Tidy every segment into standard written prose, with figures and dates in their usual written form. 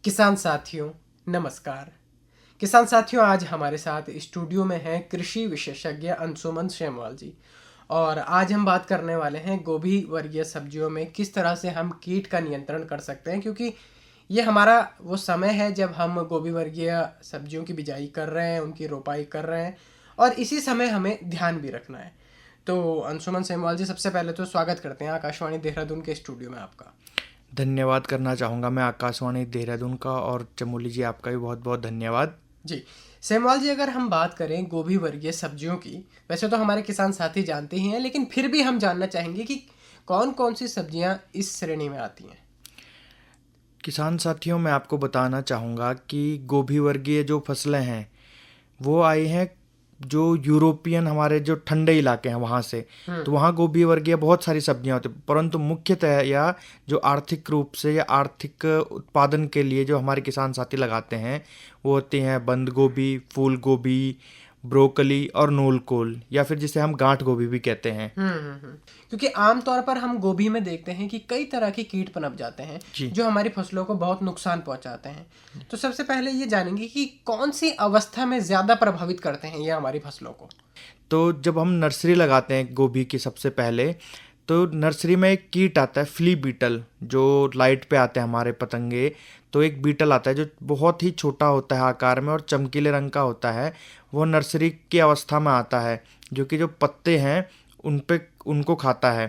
किसान साथियों, नमस्कार। किसान साथियों, आज हमारे साथ स्टूडियो में हैं कृषि विशेषज्ञ अंशुमन सेमवाल जी। और आज हम बात करने वाले हैं गोभी वर्गीय सब्जियों में किस तरह से हम कीट का नियंत्रण कर सकते हैं, क्योंकि ये हमारा वो समय है जब हम गोभी वर्गीय सब्जियों की बिजाई कर रहे हैं, उनकी रोपाई कर रहे हैं, और इसी समय हमें ध्यान भी रखना है। तो अंशुमन सेमवाल जी, सबसे पहले तो स्वागत करते हैं आकाशवाणी देहरादून के स्टूडियो में आपका। धन्यवाद करना चाहूँगा मैं आकाशवाणी देहरादून का, और चमोली जी आपका भी बहुत बहुत धन्यवाद। जी। सेमवाल जी, अगर हम बात करें गोभी वर्गीय सब्जियों की, वैसे तो हमारे किसान साथी जानते ही हैं, लेकिन फिर भी हम जानना चाहेंगे कि कौन कौन सी सब्जियां इस श्रेणी में आती हैं। किसान साथियों, मैं आपको बताना चाहूँगा कि गोभी वर्गीय जो फसलें हैं वो आई हैं जो यूरोपियन, हमारे जो ठंडे इलाके हैं वहाँ से। तो वहाँ गोभी वर्गीय बहुत सारी सब्जियां होती हैं, परंतु मुख्यतः या जो आर्थिक रूप से या आर्थिक उत्पादन के लिए जो हमारे किसान साथी लगाते हैं वो होती हैं बंद गोभी, फूल गोभी, ब्रोकली और नूलकोल, या फिर जिसे हम गांठ गोभी भी कहते हैं। क्योंकि आमतौर पर हम गोभी में देखते हैं कि कई तरह के कीट पनप जाते हैं जी। जो हमारी फसलों को बहुत नुकसान पहुंचाते हैं। तो सबसे पहले ये जानेंगे कि कौन सी अवस्था में ज्यादा प्रभावित करते हैं ये हमारी फसलों को। तो जब हम नर्सरी लगाते हैं गोभी की, सबसे पहले तो नर्सरी में एक कीट आता है फ्ली बीटल, जो लाइट पे आते हैं हमारे पतंगे। तो एक बीटल आता है जो बहुत ही छोटा होता है आकार में और चमकीले रंग का होता है। वो नर्सरी की अवस्था में आता है, जो कि जो पत्ते हैं उनको खाता है।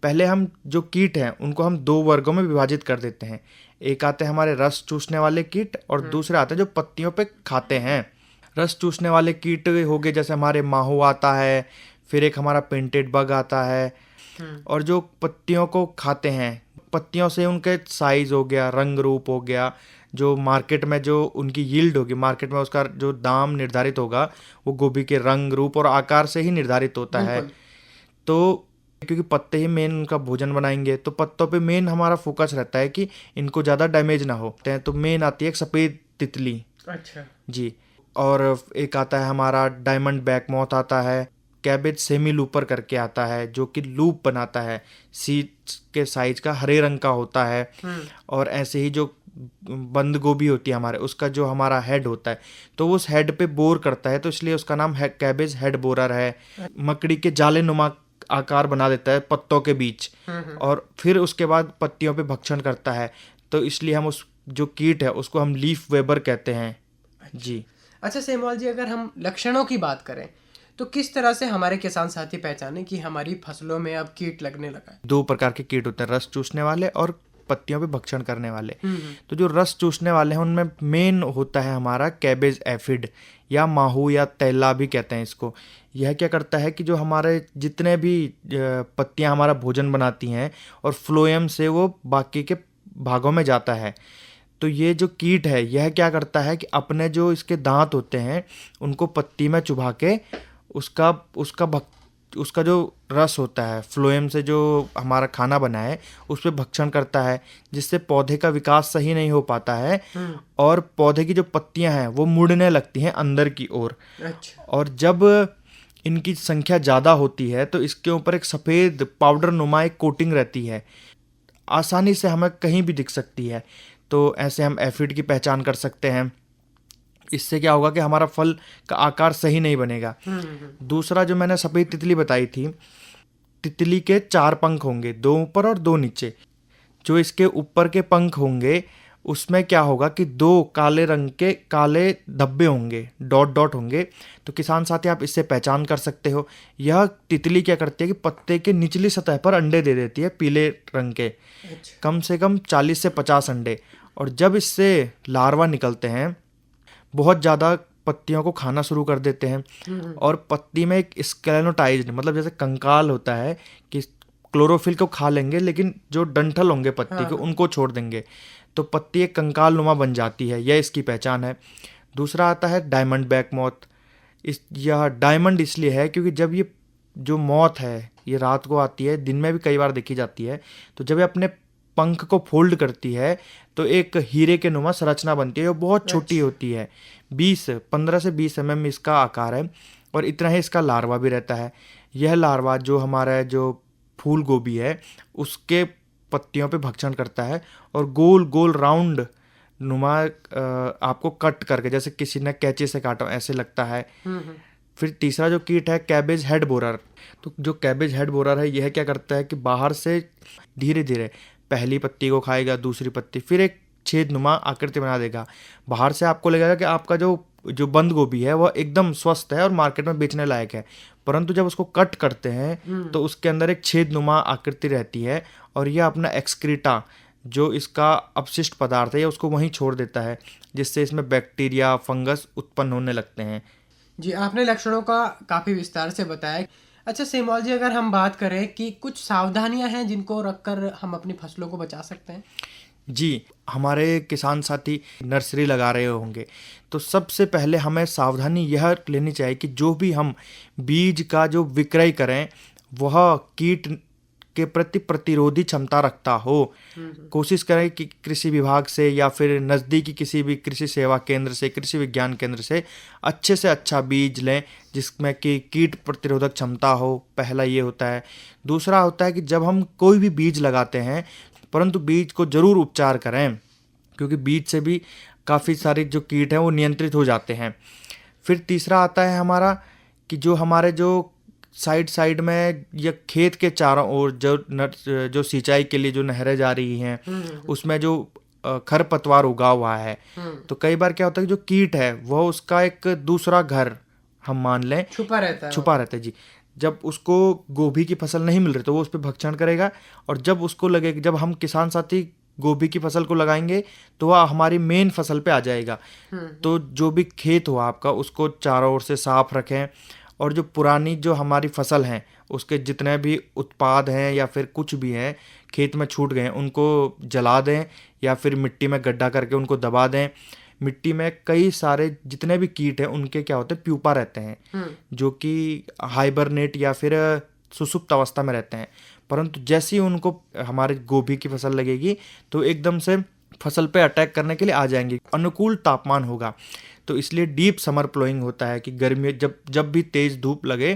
पहले हम जो कीट हैं उनको हम दो वर्गों में विभाजित कर देते हैं। एक आते हैं हमारे रस चूसने वाले कीट, और दूसरे आते हैं जो पत्तियों पे खाते हैं। रस चूसने वाले कीट हो गए, जैसे हमारे माहू आता है, फिर एक हमारा पेंटेड बग आता है। और जो पत्तियों को खाते हैं, पत्तियों से उनके साइज हो गया, रंग रूप हो गया, जो मार्केट में जो उनकी यील्ड होगी, मार्केट में उसका जो दाम निर्धारित होगा वो गोभी के रंग रूप और आकार से ही निर्धारित होता है। तो क्योंकि पत्ते ही मेन उनका भोजन बनाएंगे, तो पत्तों पे मेन हमारा फोकस रहता है कि इनको ज़्यादा डैमेज ना हो। तो मेन आती है एक सफ़ेद तितली। अच्छा जी। और एक आता है हमारा डायमंड बैक मॉथ आता है, कैबेज सेमी लूपर करके आता है जो कि लूप बनाता है, सीड्स के साइज का हरे रंग का होता है। और ऐसे ही जो बंद गोभी होती है हमारे, उसका जो हमारा हेड होता है तो उस हेड पे बोर करता है, तो इसलिए उसका नाम है कैबेज हेड बोरर है। मकड़ी के जाले नुमा आकार बना देता है पत्तों के बीच, और फिर उसके बाद पत्तियों पे भक्षण करता है, तो इसलिए हम उस जो कीट है उसको हम लीफ वेबर कहते हैं। जी। अच्छा सेमवाल जी, अगर हम लक्षणों की बात करें तो किस तरह से हमारे किसान साथी पहचाने कि हमारी फसलों में अब कीट लगने लगा है। दो प्रकार के कीट होते हैं, रस चूसने वाले और पत्तियों पे भक्षण करने वाले। तो जो रस चूसने वाले हैं उनमें मेन होता है हमारा कैबेज एफिड, या माहू या तैला भी कहते हैं इसको। यह क्या करता है कि जो हमारे जितने भी पत्तियां हमारा भोजन बनाती हैं और फ्लोएम से वो बाकी के भागों में जाता है, तो ये जो कीट है यह क्या करता है कि अपने जो इसके दांत होते हैं उनको पत्ती में चुभा के उसका उसका उसका जो रस होता है फ्लोएम से जो हमारा खाना बना है उस पर भक्षण करता है, जिससे पौधे का विकास सही नहीं हो पाता है और पौधे की जो पत्तियां हैं वो मुड़ने लगती हैं अंदर की ओर। अच्छा। और जब इनकी संख्या ज़्यादा होती है तो इसके ऊपर एक सफ़ेद पाउडर नुमा एक कोटिंग रहती है, आसानी से हमें कहीं भी दिख सकती है। तो ऐसे हम एफिड की पहचान कर सकते हैं। इससे क्या होगा कि हमारा फल का आकार सही नहीं बनेगा। दूसरा जो मैंने सफ़ेद तितली बताई थी, तितली के 4 पंख होंगे, 2 ऊपर और 2 नीचे। जो इसके ऊपर के पंख होंगे उसमें क्या होगा कि 2 काले रंग के काले धब्बे होंगे, डॉट डॉट होंगे। तो किसान साथी, आप इससे पहचान कर सकते हो। यह तितली क्या करती है कि पत्ते के निचली सतह पर अंडे दे देती है पीले रंग के, कम से कम 40 से 50 अंडे। और जब इससे लार्वा निकलते हैं बहुत ज़्यादा पत्तियों को खाना शुरू कर देते हैं, और पत्ती में एक स्केलेनोटाइज्ड, मतलब जैसे कंकाल होता है कि क्लोरोफिल को खा लेंगे लेकिन जो डंठल होंगे पत्ती के उनको छोड़ देंगे, तो पत्ती एक कंकाल नुमा बन जाती है। यह इसकी पहचान है। दूसरा आता है डायमंड बैक मॉथ। यह डायमंड इसलिए है क्योंकि जब ये जो मौत है ये रात को आती है, दिन में भी कई बार देखी जाती है, तो जब ये अपने पंख को फोल्ड करती है तो एक हीरे के नुमा संरचना बनती है। वो बहुत छोटी होती है, 15 से 20 mm इसका आकार है, और इतना ही इसका लार्वा भी रहता है। यह लार्वा जो हमारा जो फूल गोभी है उसके पत्तियों पे भक्षण करता है और गोल गोल राउंड नुमा आपको कट करके, जैसे किसी ने कैंची से काटा ऐसे लगता है। फिर तीसरा जो कीट है कैबेज हेड बोरर। तो जो कैबेज हेड बोरर है यह क्या करता है कि बाहर से धीरे धीरे पहली पत्ती को खाएगा, दूसरी पत्ती, फिर एक छेदनुमा आकृति बना देगा। बाहर से आपको लगेगा कि आपका जो जो बंद गोभी है वह एकदम स्वस्थ है और मार्केट में बेचने लायक है, परंतु जब उसको कट करते हैं तो उसके अंदर एक छेदनुमा आकृति रहती है और यह अपना एक्सक्रीटा, जो इसका अपशिष्ट पदार्थ है, या उसको वहीं छोड़ देता है, जिससे इसमें बैक्टीरिया फंगस उत्पन्न होने लगते हैं। जी, आपने लक्षणों का काफ़ी विस्तार से बताया। अच्छा सेमवाल जी, अगर हम बात करें कि कुछ सावधानियां हैं जिनको रखकर हम अपनी फसलों को बचा सकते हैं। जी, हमारे किसान साथी नर्सरी लगा रहे होंगे तो सबसे पहले हमें सावधानी यह लेनी चाहिए कि जो भी हम बीज का जो विक्रय करें वह कीट के प्रति प्रतिरोधी क्षमता रखता हो। कोशिश करें कि कृषि विभाग से या फिर नज़दीकी किसी भी कृषि सेवा केंद्र से, कृषि विज्ञान केंद्र से अच्छा बीज लें जिसमें कि कीट प्रतिरोधक क्षमता हो। पहला ये होता है। दूसरा होता है कि जब हम कोई भी बीज लगाते हैं परंतु बीज को ज़रूर उपचार करें, क्योंकि बीज से भी काफ़ी सारे जो कीट हैं वो नियंत्रित हो जाते हैं। फिर तीसरा आता है हमारा कि जो हमारे जो साइड में या खेत के चारों ओर जो सिंचाई के लिए जो नहरें जा रही हैं उसमें जो खरपतवार उगा हुआ है, तो कई बार क्या होता है कि जो कीट है वह उसका एक दूसरा घर हम मान लें छुपा रहता है जी। जब उसको गोभी की फसल नहीं मिल रही तो वो उस पर भक्षण करेगा, और जब उसको लगे, जब हम किसान साथी गोभी की फसल को लगाएंगे तो वह हमारी मेन फसल पे आ जाएगा। तो जो भी खेत हो आपका उसको चारों ओर से साफ रखें, और जो पुरानी जो हमारी फसल हैं उसके जितने भी उत्पाद हैं या फिर कुछ भी हैं खेत में छूट गए हैं उनको जला दें या फिर मिट्टी में गड्ढा करके उनको दबा दें। मिट्टी में कई सारे जितने भी कीट हैं उनके क्या होते हैं, प्यूपा रहते हैं जो कि हाइबरनेट या फिर सुसुप्त अवस्था में रहते हैं, परंतु जैसे ही उनको हमारे गोभी की फसल लगेगी तो एकदम से फसल पे अटैक करने के लिए आ जाएंगे। अनुकूल तापमान होगा तो इसलिए डीप समर प्लोइंग होता है कि गर्मी जब भी तेज धूप लगे,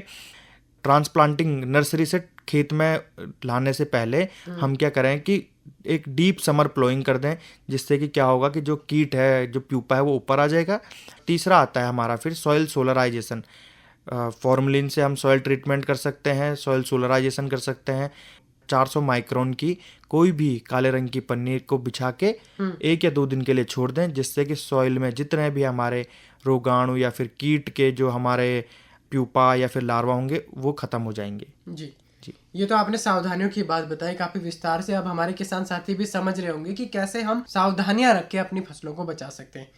ट्रांसप्लांटिंग नर्सरी से खेत में लाने से पहले हम क्या करें कि एक डीप समर प्लोइंग कर दें, जिससे कि क्या होगा कि जो कीट है, जो प्यूपा है वो ऊपर आ जाएगा। तीसरा आता है हमारा फिर सॉइल सोलराइजेशन। फॉर्मलिन से हम सॉइल ट्रीटमेंट कर सकते हैं, सॉइल सोलराइजेशन कर सकते हैं। 400 माइक्रोन की कोई भी काले रंग की पन्नी को बिछा के 1 या 2 दिन के लिए छोड़ दें, जिससे कि सॉइल में जितने भी हमारे रोगाणु या फिर कीट के जो हमारे प्यूपा या फिर लार्वा होंगे वो खत्म हो जाएंगे। जी, ये तो आपने सावधानियों की बात बताई काफी विस्तार से। अब हमारे किसान साथी भी समझ रहे होंगे कि कैसे हम सावधानियां रख के अपनी फसलों को बचा सकते हैं।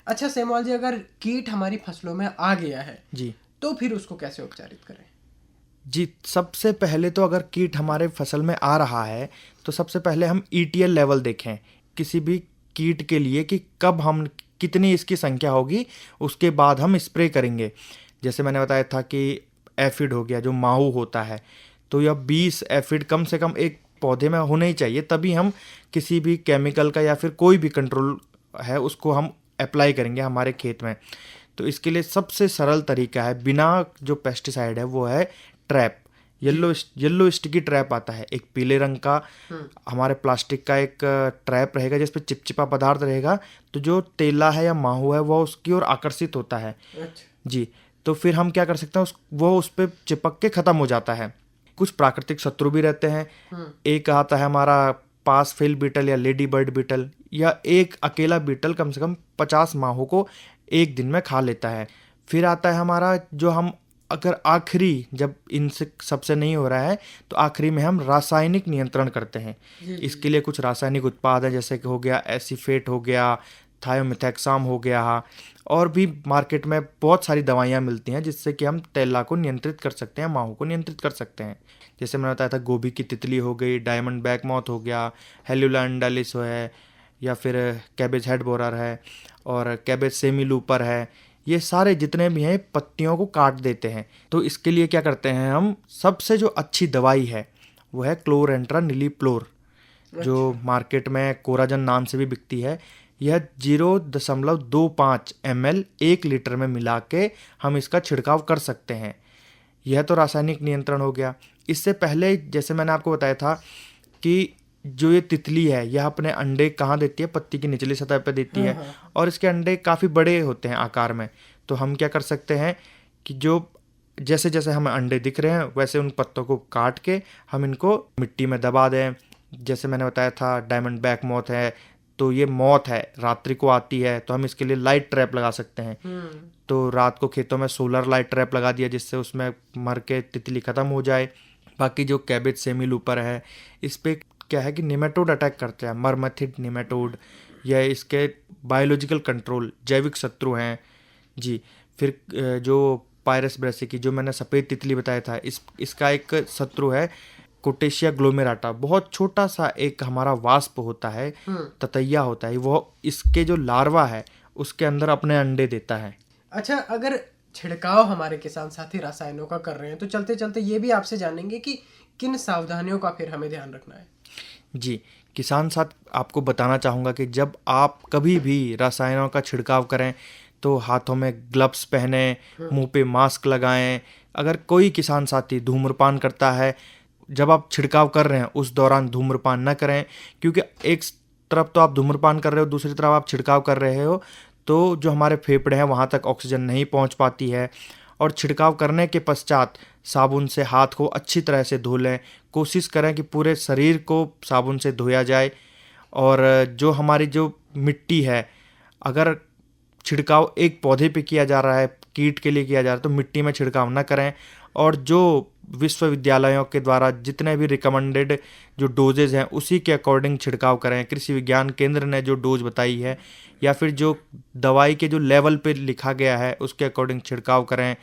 अच्छा सेमवाल जी, अगर कीट हमारी फसलों में आ गया है जी तो फिर उसको कैसे उपचारित करें? जी, सबसे पहले तो अगर कीट हमारे फसल में आ रहा है तो सबसे पहले हम ETL लेवल देखें किसी भी कीट के लिए कि कब हम कितनी इसकी संख्या होगी, उसके बाद हम स्प्रे करेंगे। जैसे मैंने बताया था कि एफिड हो गया, जो माहू होता है, तो यह 20 एफिड कम से कम एक पौधे में होने ही चाहिए, तभी हम किसी भी केमिकल का या फिर कोई भी कंट्रोल है उसको हम अप्लाई करेंगे हमारे खेत में। तो इसके लिए सबसे सरल तरीका है, बिना जो पेस्टिसाइड है वो है ट्रैप। येलो स्टिकी ट्रैप आता है, एक पीले रंग का हमारे प्लास्टिक का एक ट्रैप रहेगा जिस पे चिपचिपा पदार्थ रहेगा, तो जो तेला है या माहू है वो उसकी ओर आकर्षित होता है। जी, तो फिर हम क्या कर सकते हैं, वो उस पर चिपक के ख़त्म हो जाता है। कुछ प्राकृतिक शत्रु भी रहते हैं। एक आता है हमारा पासफेल बीटल या लेडी बर्ड बीटल, या एक अकेला बीटल कम से कम 50 माहू को एक दिन में खा लेता है। फिर आता है हमारा जो हम अगर आखिरी जब इनसे सबसे नहीं हो रहा है तो आखिरी में हम रासायनिक नियंत्रण करते हैं। इसके लिए कुछ रासायनिक उत्पाद हैं, जैसे कि हो गया एसिफेट हो गया, थायोमिथैक्साम हो गया, और भी मार्केट में बहुत सारी दवाइयाँ मिलती हैं जिससे कि हम तेला को नियंत्रित कर सकते हैं, माहू को नियंत्रित कर सकते हैं। जैसे मैंने बताया था गोभी की तितली हो गई, डायमंड बैक मॉथ हो गया, हेल्युला अंडालिस है, या फिर कैबेज हेड बोरर है और कैबेज सेमी लूपर है। ये सारे जितने भी हैं पत्तियों को काट देते हैं। तो इसके लिए क्या करते हैं हम, सबसे जो अच्छी दवाई है वो है क्लोरेंट्रा नीलीप्लोर, जो मार्केट में कोराजन नाम से भी बिकती है। यह 0.25 ml 1 लीटर में मिला के हम इसका छिड़काव कर सकते हैं। यह तो रासायनिक नियंत्रण हो गया। इससे पहले जैसे मैंने आपको बताया था कि जो ये तितली है यह अपने अंडे कहाँ देती है, पत्ती की निचली सतह पे देती है, और इसके अंडे काफ़ी बड़े होते हैं आकार में। तो हम क्या कर सकते हैं कि जो जैसे जैसे हमें अंडे दिख रहे हैं वैसे उन पत्तों को काट के हम इनको मिट्टी में दबा दें। जैसे मैंने बताया था डायमंड बैक मॉथ है, तो ये मॉथ है, रात्रि को आती है, तो हम इसके लिए लाइट ट्रैप लगा सकते हैं। तो रात को खेतों में सोलर लाइट ट्रैप लगा दिया जिससे उसमें मर के तितली ख़त्म हो जाए। बाकी जो कैबेज सेमीलूपर है, इस पे क्या है कि निमेटोड अटैक करते हैं, मरमथिड निमेटोड, या इसके बायोलॉजिकल कंट्रोल जैविक शत्रु हैं जी। फिर जो पायरस ब्रेसिकी, जो मैंने सफ़ेद तितली बताया था, इसका एक शत्रु है कोटेशिया ग्लोमेराटा। बहुत छोटा सा एक हमारा वाष्प होता है, ततैया होता है, वो इसके जो लार्वा है उसके अंदर अपने अंडे देता है। अच्छा, अगर छिड़काव हमारे किसान साथी रसायनों का कर रहे हैं तो चलते चलते ये भी आपसे जानेंगे कि किन सावधानियों का फिर हमें ध्यान रखना है। जी, किसान साथ आपको बताना चाहूँगा कि जब आप कभी भी रसायनों का छिड़काव करें तो हाथों में ग्लव्स पहने, मुंह पे मास्क लगाएं। अगर कोई किसान साथी धूम्रपान करता है, जब आप छिड़काव कर रहे हैं उस दौरान धूम्रपान न करें, क्योंकि एक तरफ तो आप धूम्रपान कर रहे हो, दूसरी तरफ आप छिड़काव कर रहे हो, तो जो हमारे फेफड़े हैं वहाँ तक ऑक्सीजन नहीं पहुँच पाती है। और छिड़काव करने के पश्चात साबुन से हाथ को अच्छी तरह से धो लें। कोशिश करें कि पूरे शरीर को साबुन से धोया जाए। और जो हमारी जो मिट्टी है, अगर छिड़काव एक पौधे पे किया जा रहा है, कीट के लिए किया जा रहा है, तो मिट्टी में छिड़काव ना करें। और जो विश्वविद्यालयों के द्वारा जितने भी रिकमेंडेड जो डोजेज हैं उसी के अकॉर्डिंग छिड़काव करें। कृषि विज्ञान केंद्र ने जो डोज बताई है या फिर जो दवाई के जो लेवल पे लिखा गया है उसके अकॉर्डिंग छिड़काव करें।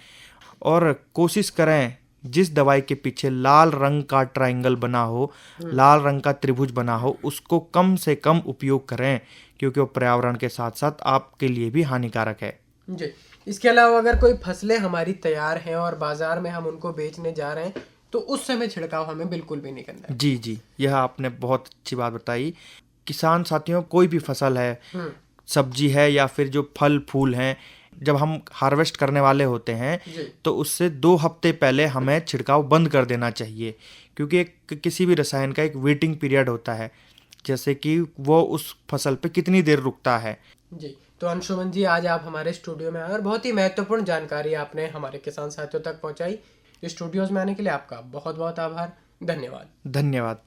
और कोशिश करें जिस दवाई के पीछे लाल रंग का ट्रायंगल बना हो, लाल रंग का त्रिभुज बना हो, उसको कम से कम उपयोग करें, क्योंकि वो पर्यावरण के साथ साथ आपके लिए भी हानिकारक है जी। इसके अलावा अगर कोई फसलें हमारी तैयार हैं और बाजार में हम उनको बेचने जा रहे हैं तो उस समय छिड़काव हमें बिल्कुल भी नहीं करना है। जी जी, यह आपने बहुत अच्छी बात बताई। किसान साथियों, कोई भी फसल है, सब्जी है या फिर जो फल फूल हैं, जब हम हार्वेस्ट करने वाले होते हैं तो उससे 2 हफ्ते पहले हमें छिड़काव बंद कर देना चाहिए, क्योंकि किसी भी रसायन का एक वेटिंग पीरियड होता है, जैसे कि वो उस फसल पे कितनी देर रुकता है। जी, तो अंशुमन जी, आज आप हमारे स्टूडियो में आए और बहुत ही महत्वपूर्ण जानकारी आपने हमारे किसान साथियों तक पहुंचाई। स्टूडियोज में आने के लिए आपका बहुत बहुत आभार। धन्यवाद। धन्यवाद।